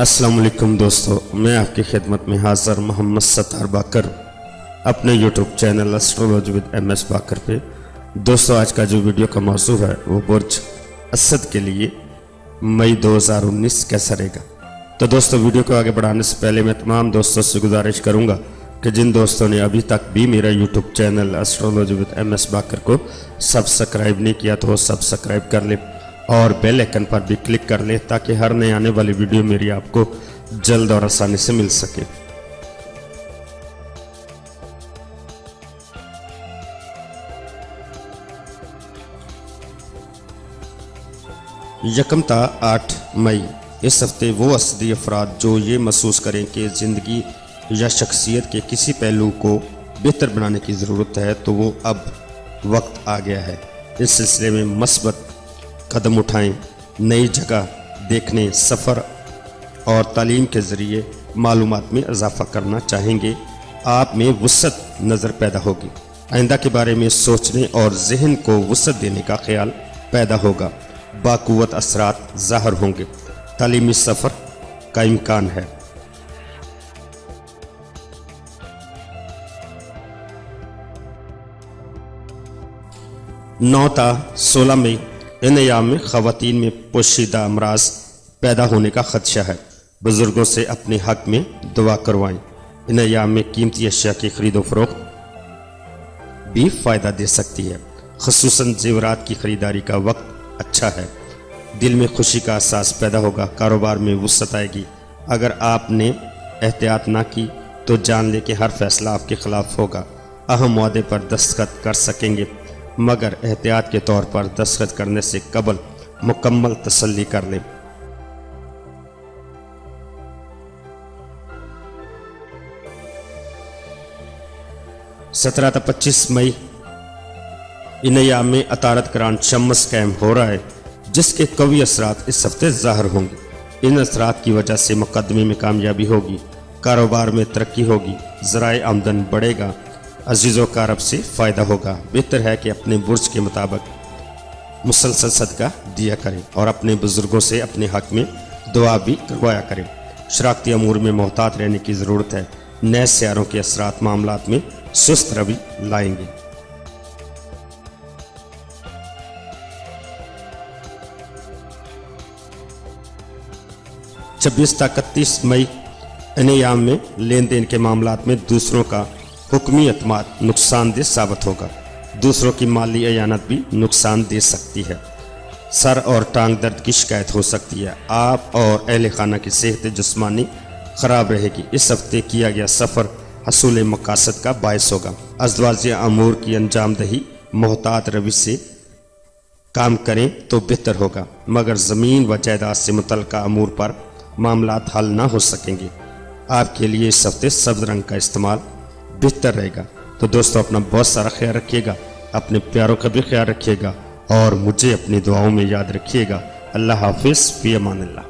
अस्सलाम वालेकुम दोस्तों, मैं आपकी खिदमत में हाज़िर मोहम्मद सत्तार बाकर अपने YouTube channel astrology with MS बाकर पे। दोस्तों, आज का जो वीडियो का मौजू है वो बुर्ज असद के लिए मई 2019 कैसा रहेगा। तो दोस्तों, वीडियो को आगे बढ़ाने से पहले मैं तमाम दोस्तों से गुजारिश करूंगा कि जिन दोस्तों ने अभी तक भी मेरा YouTube channel astrology with MS बाकर को सब्सक्राइब नहीं किया तो वो सब्सक्राइब कर ले और बेल आइकन पर भी क्लिक कर ले ताकि हर नए आने वाली वीडियो मेरी आपको जल्द और आसानी से मिल सके। यकम ता 8 मई इस हफ्ते वो असदी अफराद जो ये महसूस करें कि ज़िंदगी या शख्सियत के किसी पहलू को बेहतर बनाने की ज़रूरत है तो वो अब वक्त आ गया है। इस सिलसिले में मस्बत कदम उठाएं, नई जगह देखने, सफ़र और तालीम के ज़रिए मालूमात में इजाफ़ा करना चाहेंगे। आप में वुसअत नज़र पैदा होगी, आइंदा के बारे में सोचने और जहन को वुसअत देने का ख्याल पैदा होगा। बाक़ुव्वत असरात ज़ाहिर होंगे, तालीमी सफ़र का इम्कान है। नौ ता 16 मई इन अयाम में ख़वातीन में पोशीदा अमराज पैदा होने का ख़दशा है। बुज़ुर्गों से अपने हक़ में दुआ करवाएं। इन अयाम में कीमती अशिया की ख़रीदो फ़रोख्त भी फ़ायदा दे सकती है। ख़ुसूसन ज़ेवरात की ख़रीदारी का वक्त अच्छा है। दिल में खुशी का एहसास पैदा होगा, कारोबार में वुसअत आएगी। अगर आपने एहतियात ना की तो जान ले कि हर फ़ैसला आपके ख़िलाफ़ होगा। अहम वादे पर दस्तखत कर सकेंगे मगर एहतियात के तौर पर दस्तखत करने से कबल मुकम्मल तसल्ली कर लें। सत्रह ता 25 मई इन अयाम में अतारत करान शम्स कायम हो रहा है जिसके कवी असरात इस हफ्ते ज़ाहिर होंगे। इन असरात की वजह से मुकदमे में कामयाबी होगी, कारोबार में तरक्की होगी, ज़राए आमदन बढ़ेगा, अजीज़ों का रब से फ़ायदा होगा। बेहतर है कि अपने बुर्ज के मुताबिक मुसलसल सदका दिया करें और अपने बुज़ुर्गों से अपने हक़ में दुआ भी करवाया करें। शराकती अमूर में मोहतात रहने की ज़रूरत है। नए सियारों के असरात मामलात में सुस्त रवि लाएंगे। छब्बीस ता 31 मई इन अयाम में लेन देन के मामलात में दूसरों का हुक्मी एतमाद नुकसानदेह साबित होगा। दूसरों की माली अयानत भी नुकसान दे सकती है। सर और टांग दर्द की शिकायत हो सकती है। आप और अहले खाना की सेहत जिस्मानी ख़राब रहेगी। इस हफ्ते किया गया सफ़र हसूल मकासद का बायस होगा। अज़वाजिया अमूर की अंजाम दही मोहतात रवि से काम करें तो बेहतर होगा मगर ज़मीन व जायदाद से मुतल्लिक़ अमूर पर मामलात हल ना हो सकेंगे। आपके लिए इस हफ्ते सब्ज़ रंग का इस्तेमाल बेहतर रहेगा। तो दोस्तों, अपना बहुत सारा ख्याल रखिएगा, अपने प्यारों का भी ख्याल रखिएगा और मुझे अपनी दुआओं में याद रखिएगा। अल्लाह हाफिज़, फ़ी अमानिल्लाह।